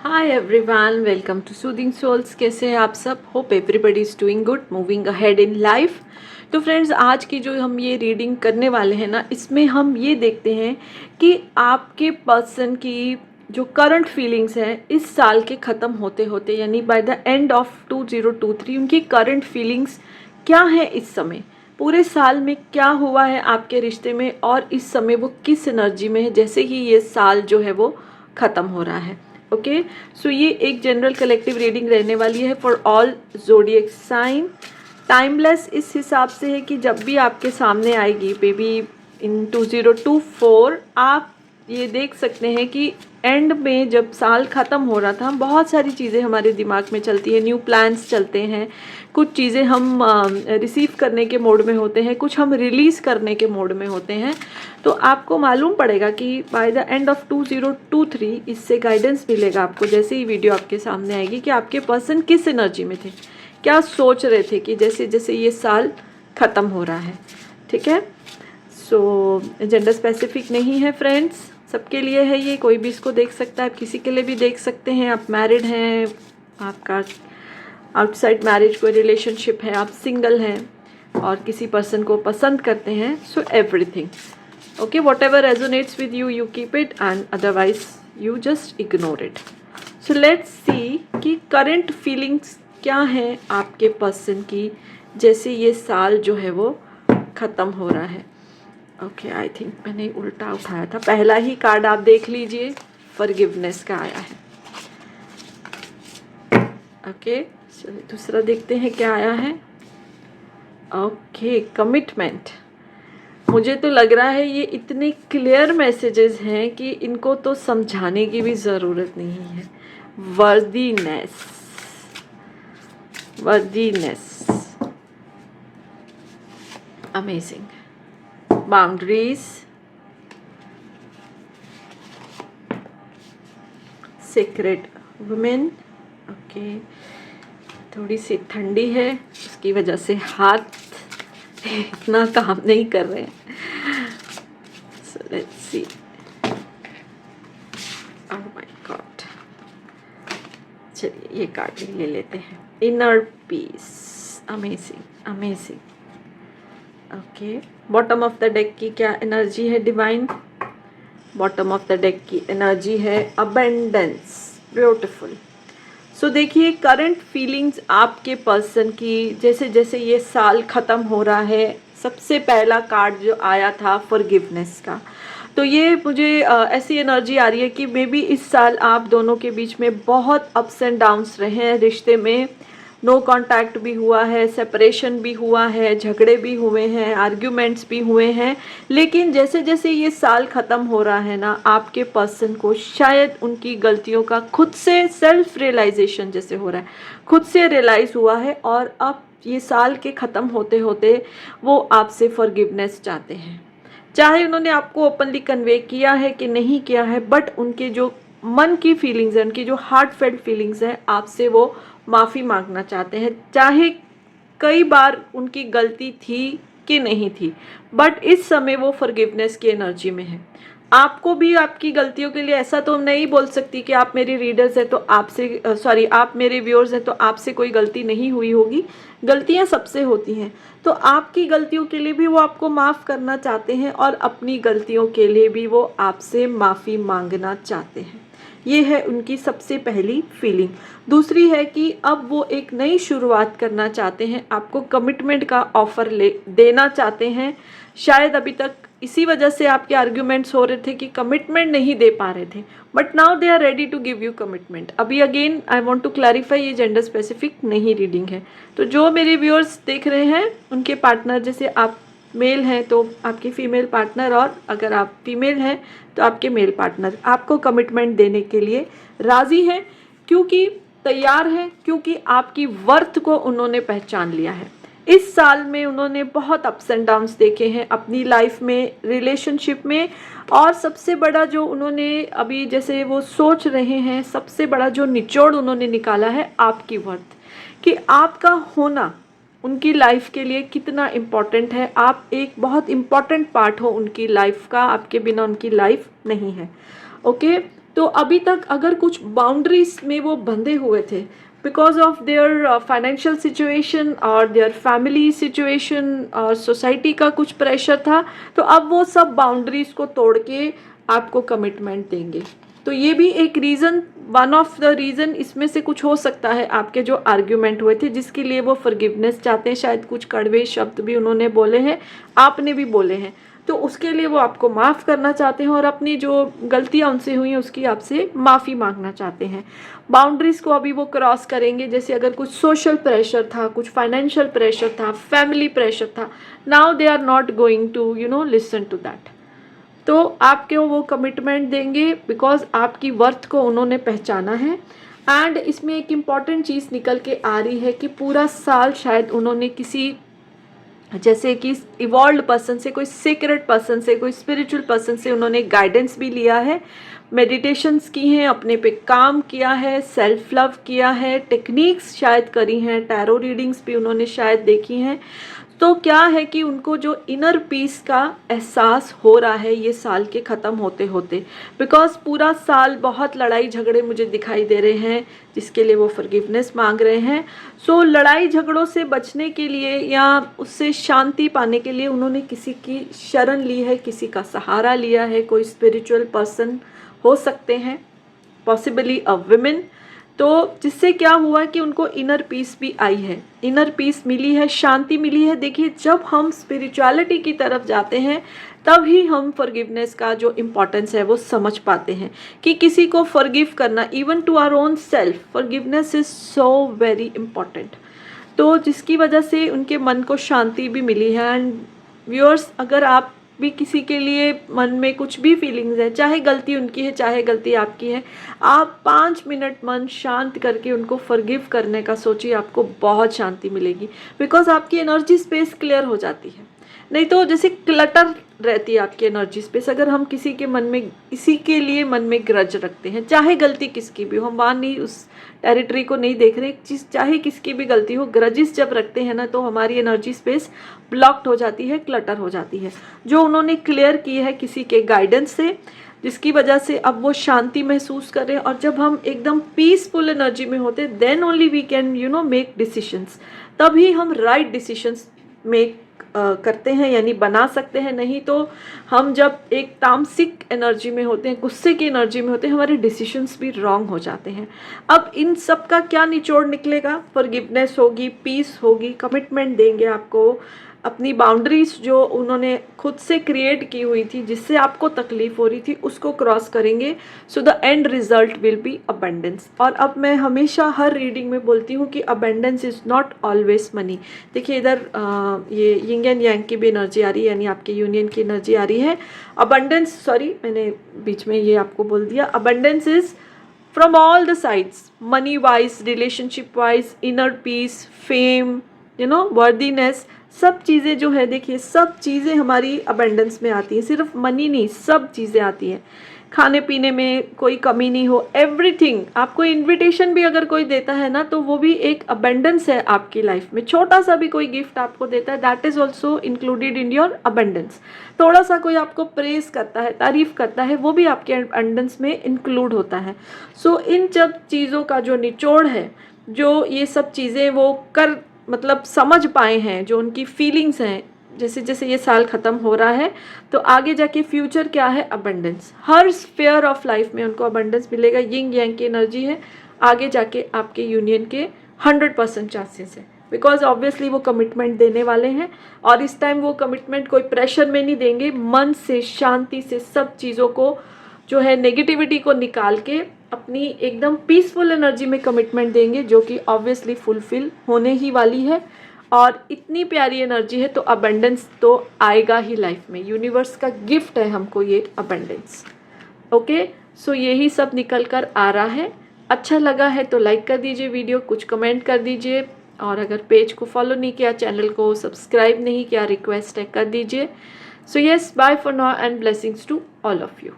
Hi everyone, welcome to soothing souls. कैसे हैं आप सब? Hope everybody is doing good, moving ahead in life. तो फ्रेंड्स, आज की जो हम ये रीडिंग करने वाले हैं ना, इसमें हम ये देखते हैं कि आपके पर्सन की जो करंट फीलिंग्स हैं इस साल के ख़त्म होते होते, यानी बाय द एंड ऑफ 2023, उनकी करंट फीलिंग्स क्या है इस समय, पूरे साल में क्या हुआ है आपके रिश्ते में, और इस समय वो किस एनर्जी में है जैसे ही ये साल जो है वो ख़त्म हो रहा है। ओके, सो ये एक जनरल कलेक्टिव रीडिंग रहने वाली है for all zodiac sign. Timeless इस हिसाब से है कि जब भी आपके सामने आएगी बेबी इन 2024, आप ये देख सकते हैं कि एंड में जब साल ख़त्म हो रहा था, बहुत सारी चीज़ें हमारे दिमाग में चलती है, न्यू प्लान्स चलते हैं, कुछ चीज़ें हम रिसीव करने के मोड में होते हैं, कुछ हम रिलीज़ करने के मोड में होते हैं। तो आपको मालूम पड़ेगा कि बाय द एंड ऑफ 2023 इससे गाइडेंस मिलेगा आपको, जैसे ही वीडियो आपके सामने आएगी, कि आपके पर्सन किस एनर्जी में थे, क्या सोच रहे थे कि जैसे जैसे ये साल ख़त्म हो रहा है। ठीक है, सो जेंडर स्पेसिफिक नहीं है फ्रेंड्स, सबके लिए है ये, कोई भी इसको देख सकता है, आप किसी के लिए भी देख सकते हैं। आप मैरिड हैं, आपका आउटसाइड मैरिज कोई रिलेशनशिप है, आप सिंगल हैं और किसी पर्सन को पसंद करते हैं, so everything okay, what ever resonates with you, you keep it, and otherwise you just ignore it. So let's see कि करंट फीलिंग्स क्या हैं आपके पर्सन की जैसे ये साल जो है वो ख़त्म हो रहा है। ओके, आई थिंक मैंने उल्टा उठाया था। पहला ही कार्ड आप देख लीजिए, फॉरगिवनेस का आया है। ओके, चलिए दूसरा देखते हैं क्या आया है। Okay, commitment. मुझे तो लग रहा है ये इतने क्लियर मैसेजेस हैं कि इनको तो समझाने की भी ज़रूरत नहीं है। Worthiness, worthiness, amazing, boundaries, secret women. Okay, थोड़ी सी ठंडी है, उसकी वजह से हाथ इतना काम नहीं कर रहे हैं। So let's see, oh my God, चलिए ये कार्ड ले लेते हैं। Inner peace, amazing, amazing. Okay, bottom of the deck की क्या एनर्जी है divine? Bottom of the deck की एनर्जी है अबेंडेंस, ब्यूटिफुल। सो देखिए, करंट फीलिंग्स आपके पर्सन की जैसे जैसे ये साल ख़त्म हो रहा है, सबसे पहला कार्ड जो आया था फॉरगिवनेस का, तो ये मुझे ऐसी एनर्जी आ रही है कि मे बी इस साल आप दोनों के बीच में बहुत अप्स एंड डाउन्स रहे हैं, रिश्ते में नो कांटेक्ट भी हुआ है, सेपरेशन भी हुआ है, झगड़े भी हुए हैं, आर्ग्यूमेंट्स भी हुए हैं। लेकिन जैसे जैसे ये साल ख़त्म हो रहा है ना, आपके पर्सन को शायद उनकी गलतियों का खुद से सेल्फ रियलाइजेशन जैसे हो रहा है, खुद से रियलाइज़ हुआ है, और अब ये साल के ख़त्म होते होते वो आपसे फॉरगिवनेस चाहते हैं। चाहे उन्होंने आपको ओपनली कन्वे किया है कि नहीं किया है, बट उनके जो मन की फीलिंग्स हैं, उनकी जो हार्ट फेल्ट फीलिंग्स हैं, आपसे वो माफ़ी मांगना चाहते हैं। चाहे कई बार उनकी गलती थी कि नहीं थी, बट इस समय वो फॉरगिवनेस की एनर्जी में है। आपको भी आपकी गलतियों के लिए ऐसा तो नहीं बोल सकती कि आप मेरी रीडर्स हैं तो आपसे सॉरी आप मेरे व्यूअर्स हैं तो आपसे कोई गलती नहीं हुई होगी, गलतियां सबसे होती हैं। तो आपकी गलतियों के लिए भी वो आपको माफ़ करना चाहते हैं, और अपनी गलतियों के लिए भी वो आपसे माफ़ी मांगना चाहते हैं। ये है उनकी सबसे पहली फीलिंग। दूसरी है कि अब वो एक नई शुरुआत करना चाहते हैं, आपको कमिटमेंट का ऑफ़र देना चाहते हैं। शायद अभी तक इसी वजह से आपके आर्ग्यूमेंट्स हो रहे थे कि कमिटमेंट नहीं दे पा रहे थे, but now they are ready to give you commitment. अभी again I want to clarify, ये जेंडर स्पेसिफिक नहीं रीडिंग है। तो जो मेरे व्यूअर्स देख रहे हैं, उनके पार्टनर, जैसे आप मेल हैं तो आपकी फीमेल पार्टनर, और अगर आप फीमेल हैं तो आपके मेल पार्टनर आपको कमिटमेंट देने के लिए राज़ी हैं, क्योंकि तैयार हैं, क्योंकि आपकी वर्थ को उन्होंने पहचान लिया है। इस साल में उन्होंने बहुत अप्स एंड डाउन्स देखे हैं अपनी लाइफ में, रिलेशनशिप में, और सबसे बड़ा जो उन्होंने अभी जैसे वो सोच रहे हैं, सबसे बड़ा जो निचोड़ उन्होंने निकाला है आपकी वर्थ, कि आपका होना उनकी लाइफ के लिए कितना इम्पॉर्टेंट है। आप एक बहुत इम्पॉर्टेंट पार्ट हो उनकी लाइफ का, आपके बिना उनकी लाइफ नहीं है। ओके, तो अभी तक अगर कुछ बाउंड्रीज में वो बंधे हुए थे because of their financial situation और देयर फैमिली सिचुएशन और सोसाइटी का कुछ प्रेशर था, तो अब वो सब बाउंड्रीज को तोड़ के आपको कमिटमेंट देंगे। तो ये भी एक reason, one of the reason इसमें से कुछ हो सकता है आपके जो आर्ग्यूमेंट हुए थे जिसके लिए वो फॉरगिवनेस चाहते हैं। शायद कुछ कड़वे शब्द भी उन्होंने बोले हैं, आपने भी बोले हैं, तो उसके लिए वो आपको माफ़ करना चाहते हैं और अपनी जो गलतियाँ उनसे हुई हैं उसकी आपसे माफ़ी मांगना चाहते हैं। बाउंड्रीज़ को अभी वो क्रॉस करेंगे। जैसे अगर कुछ सोशल प्रेशर था, कुछ फाइनेंशियल प्रेशर था, फैमिली प्रेशर था, now they are not going to listen to that. तो आपके वो कमिटमेंट देंगे बिकॉज आपकी वर्थ को उन्होंने पहचाना है। एंड इसमें एक इम्पॉर्टेंट चीज़ निकल के आ रही है कि पूरा साल शायद उन्होंने किसी जैसे कि इवॉल्व पर्सन से, कोई सीक्रेट पर्सन से, कोई स्पिरिचुअल पर्सन से उन्होंने गाइडेंस भी लिया है, मेडिटेशंस की हैं, अपने पे काम किया है, सेल्फ लव किया है, टेक्निक्स शायद करी हैं, टैरो रीडिंग्स भी उन्होंने शायद देखी हैं। तो क्या है कि उनको जो इनर पीस का एहसास हो रहा है ये साल के ख़त्म होते होते, बिकॉज पूरा साल बहुत लड़ाई झगड़े मुझे दिखाई दे रहे हैं जिसके लिए वो फॉरगिवनेस मांग रहे हैं। सो लड़ाई झगड़ों से बचने के लिए या उससे शांति पाने के लिए उन्होंने किसी की शरण ली है, किसी का सहारा लिया है। कोई स्पिरिचुअल पर्सन हो सकते हैं, पॉसिबली अ विमेन। तो जिससे क्या हुआ कि उनको इनर पीस भी आई है, इनर पीस मिली है, शांति मिली है। देखिए, जब हम स्पिरिचुअलिटी की तरफ जाते हैं तभी हम फॉरगिवनेस का जो इम्पोर्टेंस है वो समझ पाते हैं कि किसी को फॉरगिव करना, even to our own self, forgiveness is so very important. तो जिसकी वजह से उनके मन को शांति भी मिली है। एंड व्यूअर्स, अगर आप भी किसी के लिए मन में कुछ भी फीलिंग्स है, चाहे गलती उनकी है चाहे गलती आपकी है, आप 5 मिनट मन शांत करके उनको फॉरगिव करने का सोचिए, आपको बहुत शांति मिलेगी। बिकॉज आपकी एनर्जी स्पेस क्लियर हो जाती है। नहीं तो जैसे क्लटर रहती है आपकी एनर्जी स्पेस। अगर हम किसी के मन में, इसी के लिए मन में ग्रज रखते हैं, चाहे गलती किसकी भी हो, हम वहाँ नहीं, उस टेरिटरी को नहीं देख रहे, चीज़ चाहे किसकी भी गलती हो, ग्रजिस जब रखते हैं ना तो हमारी एनर्जी स्पेस ब्लॉक्ड हो जाती है, क्लटर हो जाती है, जो उन्होंने क्लियर की है किसी के गाइडेंस से, जिसकी वजह से अब वो शांति महसूस करें। और जब हम एकदम पीसफुल एनर्जी में होते then only we can make decisions, तभी हम राइट डिसीशंस मेक करते हैं, यानी बना सकते हैं। नहीं तो हम जब एक तामसिक एनर्जी में होते हैं, गुस्से की एनर्जी में होते हैं, हमारे डिसीशंस भी रॉन्ग हो जाते हैं। अब इन सब का क्या निचोड़ निकलेगा? फॉरगिवनेस होगी, पीस होगी, कमिटमेंट देंगे आपको, अपनी बाउंड्रीज जो उन्होंने खुद से क्रिएट की हुई थी, जिससे आपको तकलीफ हो रही थी, उसको क्रॉस करेंगे। So the end result will be abundance. और अब मैं हमेशा हर रीडिंग में बोलती हूँ कि abundance is not always money. देखिए, इधर ये यिंग एंड यांग की भी एनर्जी आ रही है, यानी आपके यूनियन की एनर्जी आ रही है। अबंडेंस, सॉरी मैंने बीच में ये आपको बोल दिया, abundance is from all the sides, money wise, relationship wise, inner peace, fame, worthiness, सब चीज़ें जो है, देखिए सब चीज़ें हमारी अबंडेंस में आती हैं। सिर्फ मनी नहीं, सब चीज़ें आती हैं। खाने पीने में कोई कमी नहीं हो, एवरीथिंग। आपको इनविटेशन भी अगर कोई देता है ना, तो वो भी एक अबंडेंस है आपकी लाइफ में। छोटा सा भी कोई गिफ्ट आपको देता है, that is also included in your abundance. थोड़ा सा कोई आपको प्रेज करता है, तारीफ करता है, वो भी आपके अबंडेंस में इंक्लूड होता है। सो इन सब चीज़ों का जो निचोड़ है, जो ये सब चीज़ें वो मतलब समझ पाए हैं, जो उनकी फीलिंग्स हैं, जैसे जैसे ये साल ख़त्म हो रहा है तो आगे जाके फ्यूचर क्या है? Abundance. Her sphere of life में उनको अबंडेंस मिलेगा। यिंग यांग की एनर्जी है, आगे जाके आपके यूनियन के 100% चांसेस है, बिकॉज ऑब्वियसली वो कमिटमेंट देने वाले हैं। और इस टाइम वो कमिटमेंट कोई प्रेशर में नहीं देंगे, मन से, शांति से, सब चीज़ों को जो है नेगेटिविटी को निकाल के अपनी एकदम पीसफुल एनर्जी में कमिटमेंट देंगे, जो कि ऑब्वियसली फुलफिल होने ही वाली है। और इतनी प्यारी एनर्जी है तो अबंडेंस तो आएगा ही लाइफ में। यूनिवर्स का गिफ्ट है हमको ये अबंडेंस। ओके, सो यही सब निकल कर आ रहा है। अच्छा लगा है तो लाइक कर दीजिए वीडियो, कुछ कमेंट कर दीजिए, और अगर पेज को फॉलो नहीं किया, चैनल को सब्सक्राइब नहीं किया, रिक्वेस्ट है कर दीजिए। So yes, bye for now and blessings to all of you.